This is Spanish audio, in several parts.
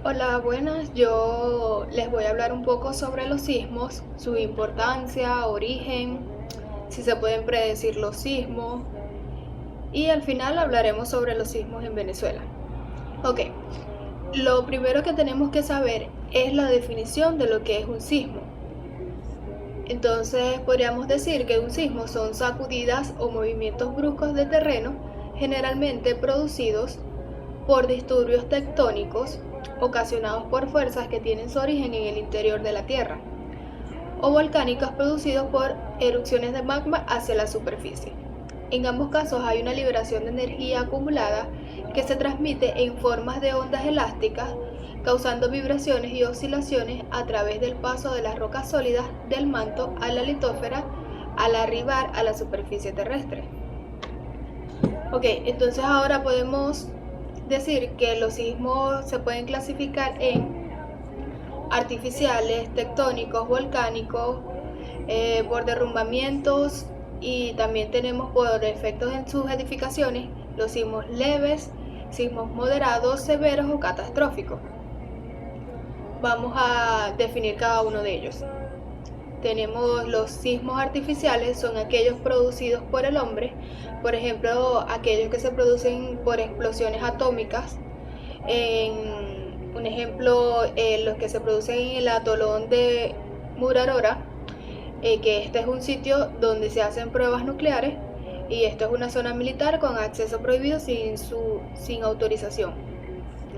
Hola, buenas. Yo les voy a hablar un poco sobre los sismos, su importancia, origen, si se pueden predecir los sismos y al final hablaremos sobre los sismos en Venezuela. Ok, lo primero que tenemos que saber es la definición de lo que es un sismo. Entonces podríamos decir que un sismo son sacudidas o movimientos bruscos de terreno, generalmente producidos por disturbios tectónicos ocasionados por fuerzas que tienen su origen en el interior de la Tierra, o volcánicos producidos por erupciones de magma hacia la superficie. En ambos casos hay una liberación de energía acumulada que se transmite en formas de ondas elásticas, causando vibraciones y oscilaciones a través del paso de las rocas sólidas del manto a la litósfera al arribar a la superficie terrestre. Ok, entonces ahora podemos decir que los sismos se pueden clasificar en artificiales, tectónicos, volcánicos, por derrumbamientos, y también tenemos por efectos en sus edificaciones los sismos leves, sismos moderados, severos o catastróficos. Vamos a definir cada uno de ellos. Tenemos los sismos artificiales, son aquellos producidos por el hombre, por ejemplo, aquellos que se producen por explosiones atómicas. Un ejemplo, los que se producen en el atolón de Murarora, que este es un sitio donde se hacen pruebas nucleares y esto es una zona militar con acceso prohibido sin autorización.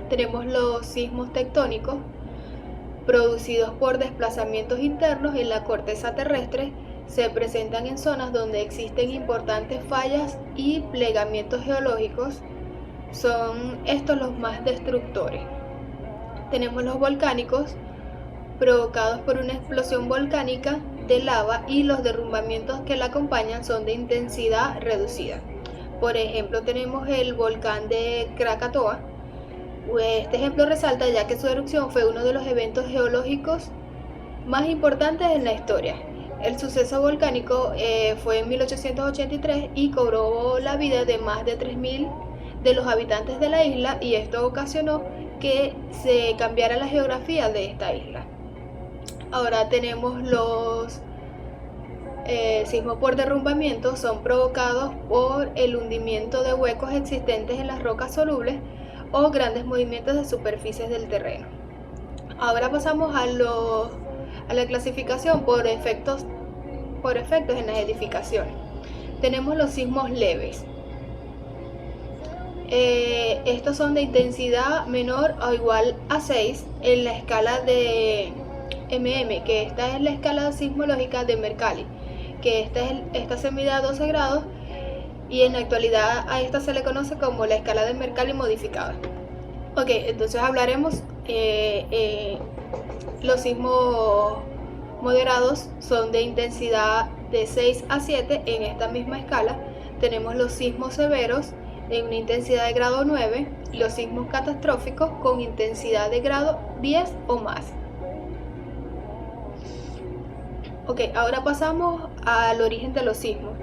Tenemos los sismos tectónicos, producidos por desplazamientos internos en la corteza terrestre, se presentan en zonas donde existen importantes fallas y plegamientos geológicos. Son estos los más destructores. Tenemos los volcánicos, provocados por una explosión volcánica de lava, y los derrumbamientos que la acompañan son de intensidad reducida. Por ejemplo, tenemos el volcán de Krakatoa. Este ejemplo resalta ya que su erupción fue uno de los eventos geológicos más importantes en la historia. El suceso volcánico fue en 1883 y cobró la vida de más de 3.000 de los habitantes de la isla, y esto ocasionó que se cambiara la geografía de esta isla. Ahora tenemos los sismos por derrumbamiento, son provocados por el hundimiento de huecos existentes en las rocas solubles o grandes movimientos de superficies del terreno. Ahora pasamos a la clasificación por efectos en las edificaciones. Tenemos los sismos leves. Estos son de intensidad menor o igual a 6 en la escala de que esta es la escala sismológica de Mercalli, que esta se mide a 12 grados, y en la actualidad a esta se le conoce como la escala de Mercalli modificada. Ok, entonces hablaremos, los sismos moderados son de intensidad de 6 a 7 en esta misma escala. Tenemos los sismos severos de una intensidad de grado 9, y los sismos catastróficos con intensidad de grado 10 o más. Ok, ahora pasamos al origen de los sismos.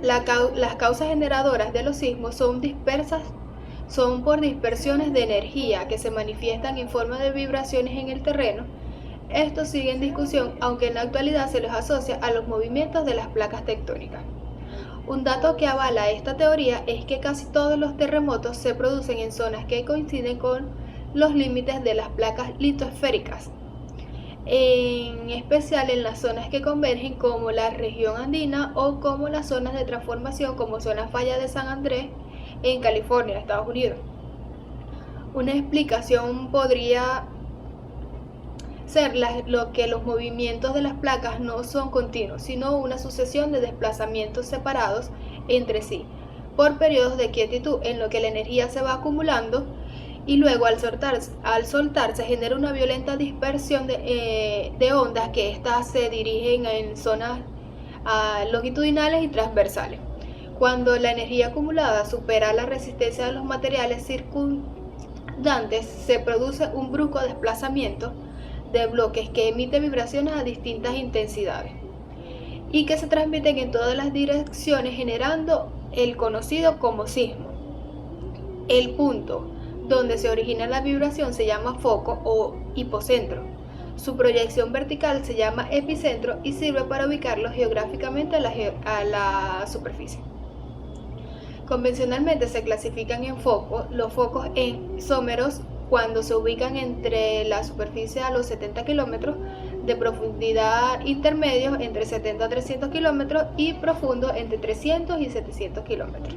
Las causas generadoras de los sismos son por dispersiones de energía que se manifiestan en forma de vibraciones en el terreno. Esto sigue en discusión, aunque en la actualidad se los asocia a los movimientos de las placas tectónicas. Un dato que avala esta teoría es que casi todos los terremotos se producen en zonas que coinciden con los límites de las placas litosféricas, en especial en las zonas que convergen como la región andina o como las zonas de transformación como zona falla de San Andrés en California, Estados Unidos. Una explicación podría ser lo que los movimientos de las placas no son continuos, sino una sucesión de desplazamientos separados entre sí por periodos de quietud, en lo que la energía se va acumulando y luego al soltarse genera una violenta dispersión de ondas, que estas se dirigen en zonas longitudinales y transversales. Cuando la energía acumulada supera la resistencia de los materiales circundantes, se produce un brusco desplazamiento de bloques que emite vibraciones a distintas intensidades y que se transmiten en todas las direcciones, generando el conocido como sismo. El punto donde se origina la vibración se llama foco o hipocentro. Su proyección vertical se llama epicentro y sirve para ubicarlo geográficamente a la superficie. Convencionalmente se clasifican en focos, los focos en isómeros cuando se ubican entre la superficie a los 70 kilómetros, de profundidad intermedios entre 70 a 300 kilómetros y profundo entre 300 y 700 kilómetros.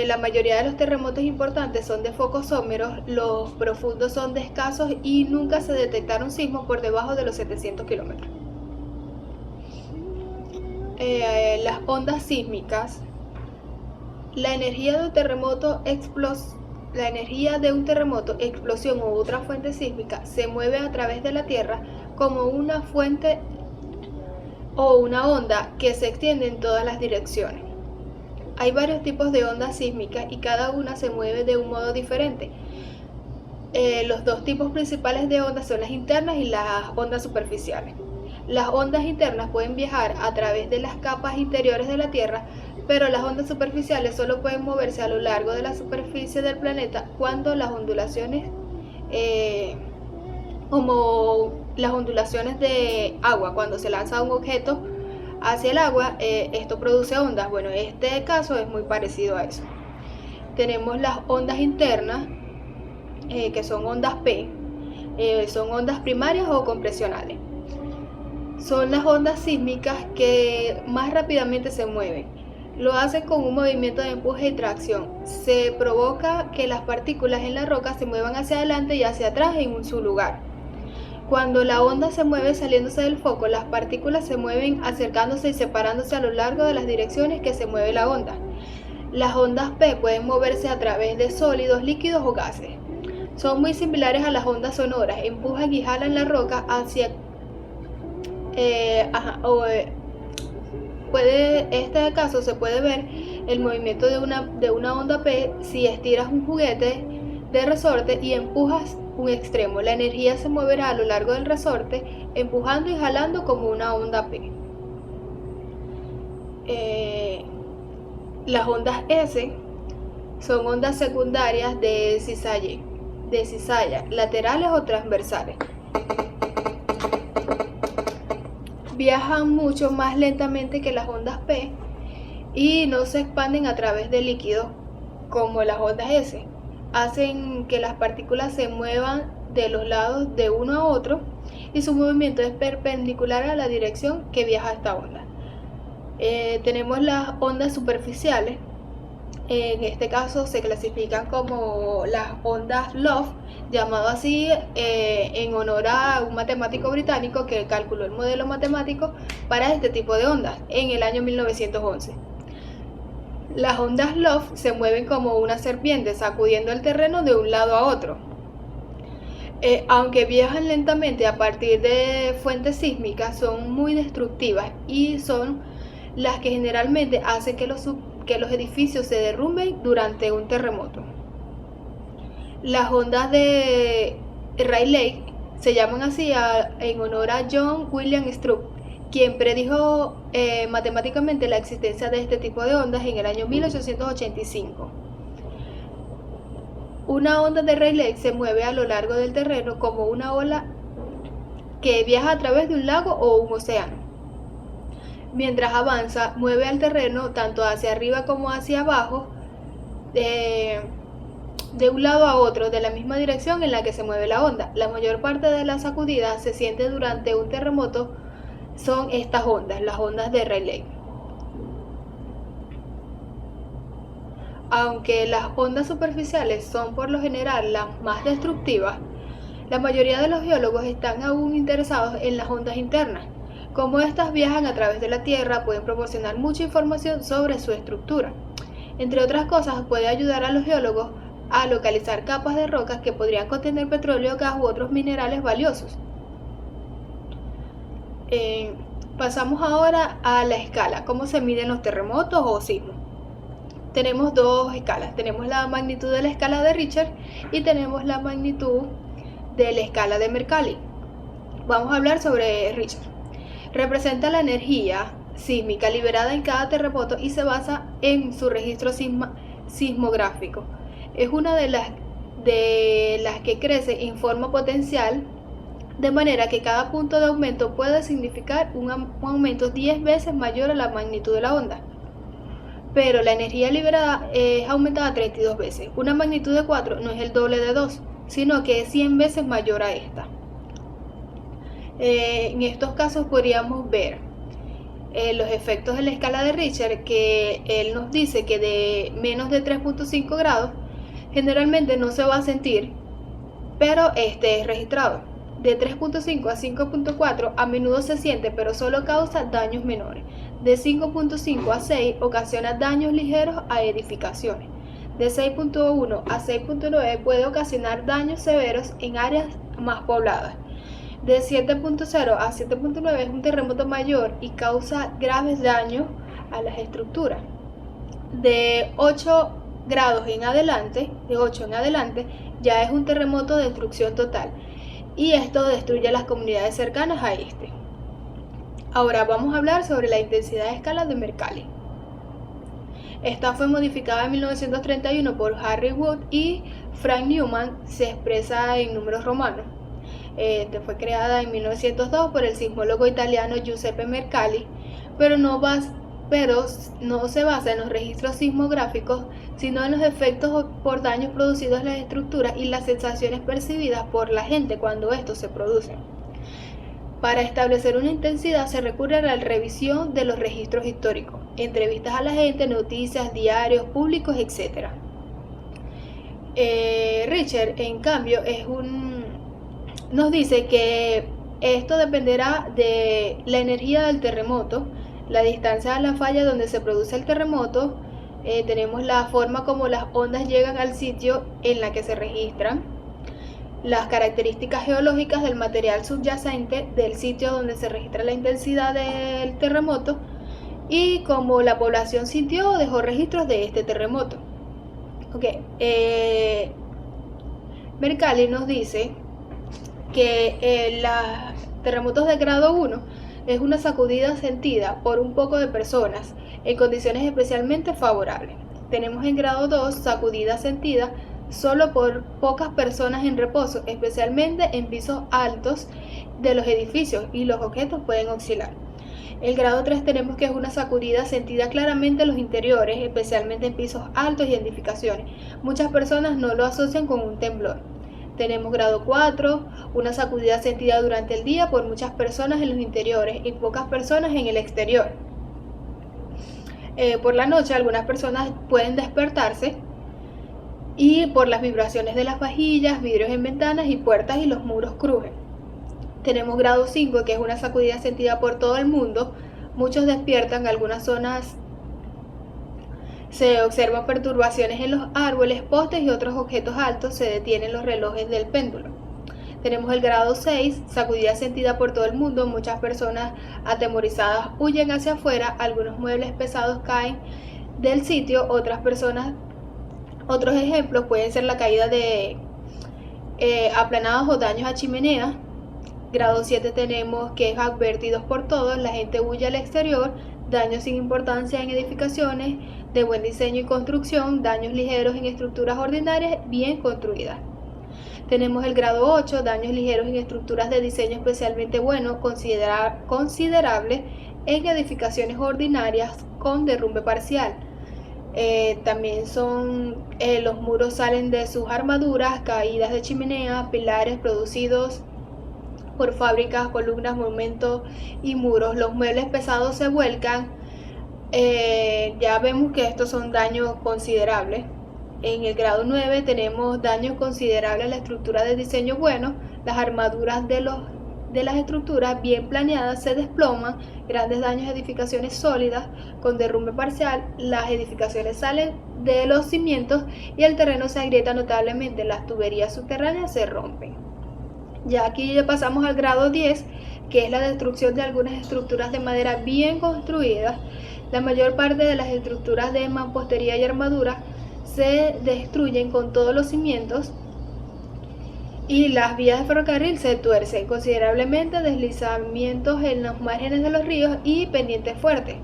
La mayoría de los terremotos importantes son de focos sómeros, los profundos son de escasos y nunca se detectaron sismos por debajo de los 700 kilómetros. Las ondas sísmicas. La energía de un terremoto, explosión u otra fuente sísmica se mueve a través de la Tierra como una fuente o una onda que se extiende en todas las direcciones. Hay varios tipos de ondas sísmicas y cada una se mueve de un modo diferente. Los dos tipos principales de ondas son las internas y las ondas superficiales. Las ondas internas pueden viajar a través de las capas interiores de la Tierra, pero las ondas superficiales solo pueden moverse a lo largo de la superficie del planeta cuando las ondulaciones, como las ondulaciones de agua, cuando se lanza un objeto hacia el agua, esto produce ondas. Bueno, este caso es muy parecido a eso. Tenemos las ondas internas, que son ondas P, son ondas primarias o compresionales. Son las ondas sísmicas que más rápidamente se mueven. Lo hacen con un movimiento de empuje y tracción. Se provoca que las partículas en la roca se muevan hacia adelante y hacia atrás en su lugar. Cuando la onda se mueve saliéndose del foco, las partículas se mueven acercándose y separándose a lo largo de las direcciones que se mueve la onda. Las ondas P pueden moverse a través de sólidos, líquidos o gases. Son muy similares a las ondas sonoras, empujan y jalan la roca hacia este caso se puede ver el movimiento de una onda P si estiras un juguete de resorte y empujas un extremo. La energía se moverá a lo largo del resorte, empujando y jalando como una onda P. Las ondas S son ondas secundarias de cizalla, laterales o transversales. Viajan mucho más lentamente que las ondas P y no se expanden a través de líquidos como las ondas S. Hacen que las partículas se muevan de los lados de uno a otro y su movimiento es perpendicular a la dirección que viaja esta onda. Tenemos las ondas superficiales. En este caso se clasifican como las ondas Loft, llamado así en honor a un matemático británico que calculó el modelo matemático para este tipo de ondas en el año 1911. Las ondas Loft se mueven como una serpiente, sacudiendo el terreno de un lado a otro. Aunque viajan lentamente a partir de fuentes sísmicas, son muy destructivas y son las que generalmente hacen que los edificios se derrumben durante un terremoto. Las ondas de Rayleigh se llaman así en honor a John William Struve, quien predijo matemáticamente la existencia de este tipo de ondas en el año 1885. Una onda de Rayleigh se mueve a lo largo del terreno como una ola que viaja a través de un lago o un océano. Mientras avanza, mueve al terreno tanto hacia arriba como hacia abajo, de un lado a otro, de la misma dirección en la que se mueve la onda. La mayor parte de la sacudida se siente durante un terremoto. Son estas ondas, las ondas de Rayleigh. Aunque las ondas superficiales son por lo general las más destructivas, la mayoría de los geólogos están aún interesados en las ondas internas. Como estas viajan a través de la Tierra, pueden proporcionar mucha información sobre su estructura. Entre otras cosas, puede ayudar a los geólogos a localizar capas de rocas que podrían contener petróleo, gas u otros minerales valiosos. Pasamos ahora a la escala, cómo se miden los terremotos o sismos. Tenemos dos escalas, tenemos la magnitud de la escala de Richter y tenemos la magnitud de la escala de Mercalli. Vamos a hablar sobre Richter. Representa la energía sísmica liberada en cada terremoto y se basa en su registro sismográfico. Es una de las que crece en forma potencial, de manera que cada punto de aumento puede significar un aumento 10 veces mayor a la magnitud de la onda. Pero la energía liberada es aumentada 32 veces. Una magnitud de 4 no es el doble de 2, sino que es 100 veces mayor a esta. En estos casos podríamos ver los efectos de la escala de Richter, que él nos dice que de menos de 3.5 grados generalmente no se va a sentir, pero este es registrado. De 3.5 a 5.4 a menudo se siente, pero solo causa daños menores. De 5.5 a 6 ocasiona daños ligeros a edificaciones. De 6.1 a 6.9 puede ocasionar daños severos en áreas más pobladas. De 7.0 a 7.9 es un terremoto mayor y causa graves daños a las estructuras. De 8 grados en adelante, ya es un terremoto de destrucción total, y esto destruye las comunidades cercanas a este. Ahora vamos a hablar sobre la intensidad de escala de Mercalli. Esta fue modificada en 1931 por Harry Wood y Frank Newman. Se expresa en números romanos. Fue creada en 1902 por el sismólogo italiano Giuseppe Mercalli, pero no se basa en los registros sismográficos, sino en los efectos por daños producidos en las estructuras y las sensaciones percibidas por la gente cuando estos se producen. Para establecer una intensidad se recurre a la revisión de los registros históricos, entrevistas a la gente, noticias, diarios públicos, etc. Richter, en cambio, nos dice que esto dependerá de la energía del terremoto, la distancia a la falla donde se produce el terremoto, tenemos la forma como las ondas llegan al sitio en la que se registran, las características geológicas del material subyacente del sitio donde se registra la intensidad del terremoto y cómo la población sintió o dejó registros de este terremoto. Mercalli nos dice que los terremotos de grado 1 es una sacudida sentida por un poco de personas en condiciones especialmente favorables. Tenemos en grado 2 sacudida sentida solo por pocas personas en reposo, especialmente en pisos altos de los edificios, y los objetos pueden oscilar. El grado 3 tenemos que es una sacudida sentida claramente en los interiores, especialmente en pisos altos y edificaciones. Muchas personas no lo asocian con un temblor. Tenemos grado 4, una sacudida sentida durante el día por muchas personas en los interiores y pocas personas en el exterior. Por la noche algunas personas pueden despertarse y por las vibraciones de las vajillas, vidrios en ventanas y puertas, y los muros crujen. Tenemos grado 5, que es una sacudida sentida por todo el mundo. Muchos despiertan, en algunas zonas se observan perturbaciones en los árboles, postes y otros objetos altos, se detienen los relojes del péndulo. Tenemos el grado 6, sacudida sentida por todo el mundo. Muchas personas atemorizadas huyen hacia afuera, algunos muebles pesados caen del sitio, otros ejemplos pueden ser la caída de aplanados o daños a chimeneas. Grado 7 tenemos que es advertidos por todos, la gente huye al exterior, daños sin importancia en edificaciones de buen diseño y construcción, daños ligeros en estructuras ordinarias bien construidas. Tenemos el grado 8, daños ligeros en estructuras de diseño especialmente bueno, considerable en edificaciones ordinarias con derrumbe parcial. También los muros salen de sus armaduras, caídas de chimenea, pilares producidos por fábricas, columnas, monumentos y muros. Los muebles pesados se vuelcan. Ya vemos que estos son daños considerables. En el grado 9 tenemos daños considerables a la estructura de diseño bueno. Las armaduras de las estructuras bien planeadas se desploman, grandes daños a edificaciones sólidas con derrumbe parcial, las edificaciones salen de los cimientos y el terreno se agrieta notablemente, las tuberías subterráneas se rompen. Ya aquí ya pasamos al grado 10, que es la destrucción de algunas estructuras de madera bien construidas. La mayor parte de las estructuras de mampostería y armadura se destruyen con todos los cimientos, y las vías de ferrocarril se tuercen considerablemente, deslizamientos en los márgenes de los ríos y pendientes fuertes.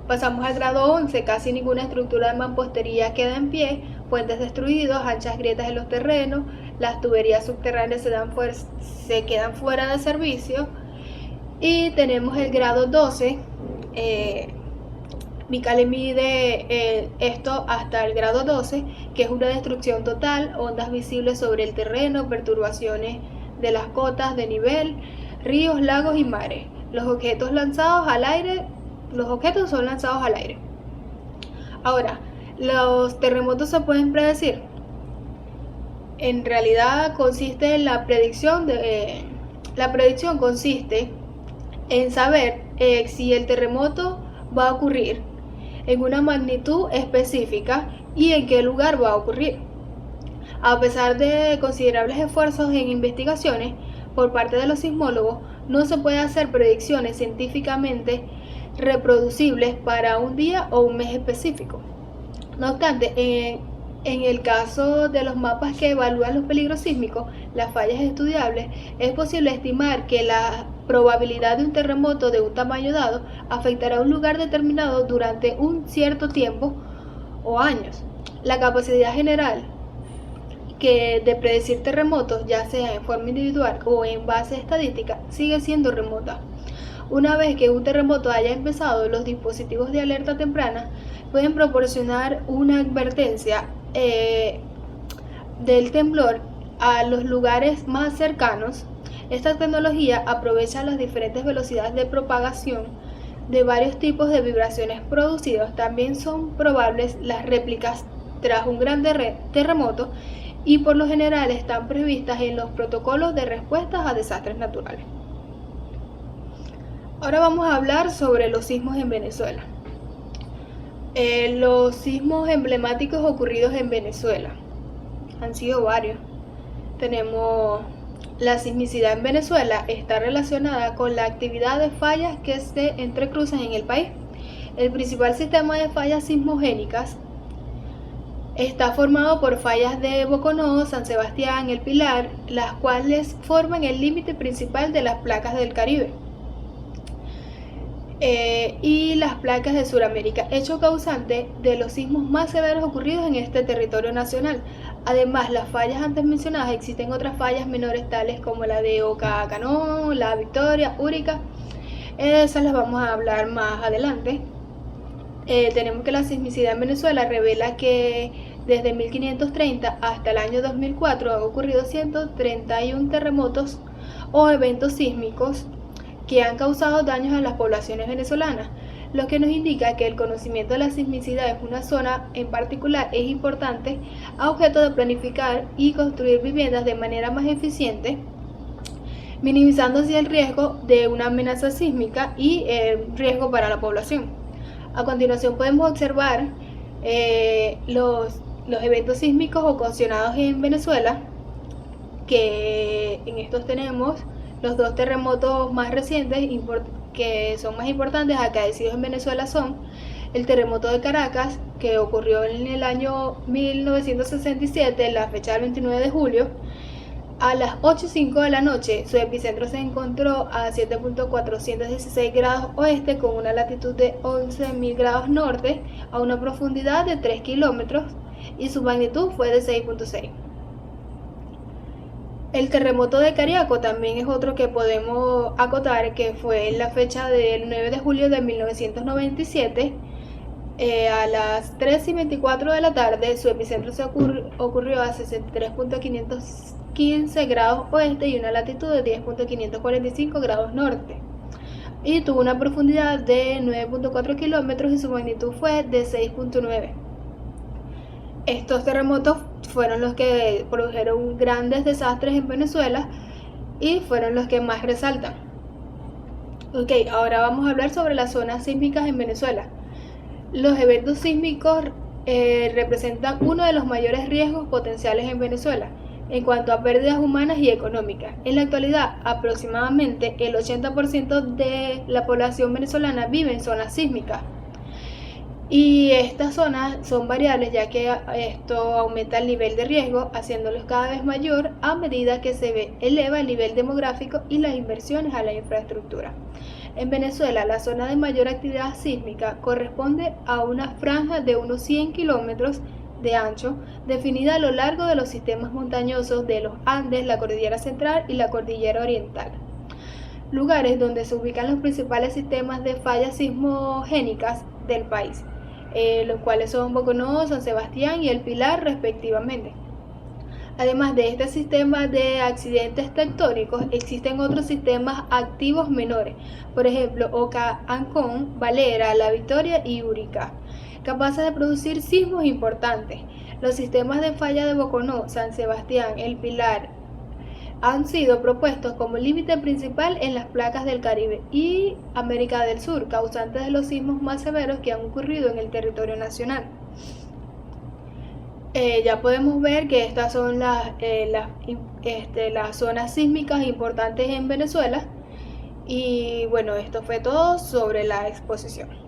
Pasamos al grado 11, casi ninguna estructura de mampostería queda en pie, puentes destruidos, anchas grietas en los terrenos, las tuberías subterráneas se quedan fuera de servicio. Y tenemos el grado 12, Micale mide esto hasta el grado 12, que es una destrucción total, ondas visibles sobre el terreno, perturbaciones de las cotas de nivel, ríos, lagos y mares. Los objetos son lanzados al aire. Ahora, ¿los terremotos se pueden predecir? En realidad consiste en la predicción consiste en saber si el terremoto va a ocurrir en una magnitud específica y en qué lugar va a ocurrir. A pesar de considerables esfuerzos en investigaciones por parte de los sismólogos, no se puede hacer predicciones científicamente reproducibles para un día o un mes específico. No obstante, en el caso de los mapas que evalúan los peligros sísmicos, las fallas estudiables, es posible estimar que la probabilidad de un terremoto de un tamaño dado afectará a un lugar determinado durante un cierto tiempo o años. La capacidad general de predecir terremotos, ya sea en forma individual o en base estadística, sigue siendo remota. Una vez que un terremoto haya empezado, los dispositivos de alerta temprana pueden proporcionar una advertencia del temblor a los lugares más cercanos. Esta tecnología aprovecha las diferentes velocidades de propagación de varios tipos de vibraciones producidos. También son probables las réplicas tras un gran terremoto y por lo general están previstas en los protocolos de respuestas a desastres naturales. Ahora vamos a hablar sobre los sismos en Venezuela. Los sismos emblemáticos ocurridos en Venezuela han sido varios. Tenemos la sismicidad en Venezuela, está relacionada con la actividad de fallas que se entrecruzan en el país. El principal sistema de fallas sismogénicas está formado por fallas de Boconó, San Sebastián, El Pilar, las cuales forman el límite principal de las placas del Caribe y las placas de Sudamérica, hecho causante de los sismos más severos ocurridos en este territorio nacional. Además, las fallas antes mencionadas, existen otras fallas menores tales como la de Ocacanó, La Victoria, Úrica. Esas las vamos a hablar más adelante. Tenemos que la sismicidad en Venezuela revela que desde 1530 hasta el año 2004 han ocurrido 131 terremotos o eventos sísmicos que han causado daños a las poblaciones venezolanas, lo que nos indica que el conocimiento de la sismicidad en una zona en particular es importante a objeto de planificar y construir viviendas de manera más eficiente, minimizando así el riesgo de una amenaza sísmica y el riesgo para la población. A continuación podemos observar los eventos sísmicos ocasionados en Venezuela, que en estos tenemos los dos terremotos más recientes que son más importantes acaecidos en Venezuela son el terremoto de Caracas, que ocurrió en el año 1967, en la fecha del 29 de julio, a las 8:05 de la noche. Su epicentro se encontró a 7.416 grados oeste con una latitud de 11.000 grados norte a una profundidad de 3 kilómetros y su magnitud fue de 6.6. El terremoto de Cariaco también es otro que podemos acotar, que fue en la fecha del 9 de julio de 1997, a las 3:24 de la tarde. Su epicentro ocurrió a 63.515 grados oeste y una latitud de 10.545 grados norte, y tuvo una profundidad de 9.4 kilómetros y su magnitud fue de 6.9. Estos terremotos fueron los que produjeron grandes desastres en Venezuela y fueron los que más resaltan. Ok, ahora vamos a hablar sobre las zonas sísmicas en Venezuela. Los eventos sísmicos representan uno de los mayores riesgos potenciales en Venezuela en cuanto a pérdidas humanas y económicas. En la actualidad, aproximadamente el 80% de la población venezolana vive en zonas sísmicas. Y estas zonas son variables, ya que esto aumenta el nivel de riesgo, haciéndolos cada vez mayor a medida que se eleva el nivel demográfico y las inversiones a la infraestructura. En Venezuela, la zona de mayor actividad sísmica corresponde a una franja de unos 100 kilómetros de ancho, definida a lo largo de los sistemas montañosos de los Andes, la Cordillera Central y la Cordillera Oriental, lugares donde se ubican los principales sistemas de fallas sismogénicas del país, los cuales son Boconó, San Sebastián y El Pilar respectivamente. Además de este sistema de accidentes tectónicos, existen otros sistemas activos menores, por ejemplo, Oca, Ancón, Valera, La Victoria y Urica, capaces de producir sismos importantes. Los sistemas de falla de Boconó, San Sebastián, El Pilar han sido propuestos como límite principal en las placas del Caribe y América del Sur, causantes de los sismos más severos que han ocurrido en el territorio nacional. Ya podemos ver que estas son las zonas sísmicas importantes en Venezuela. Y bueno, esto fue todo sobre la exposición.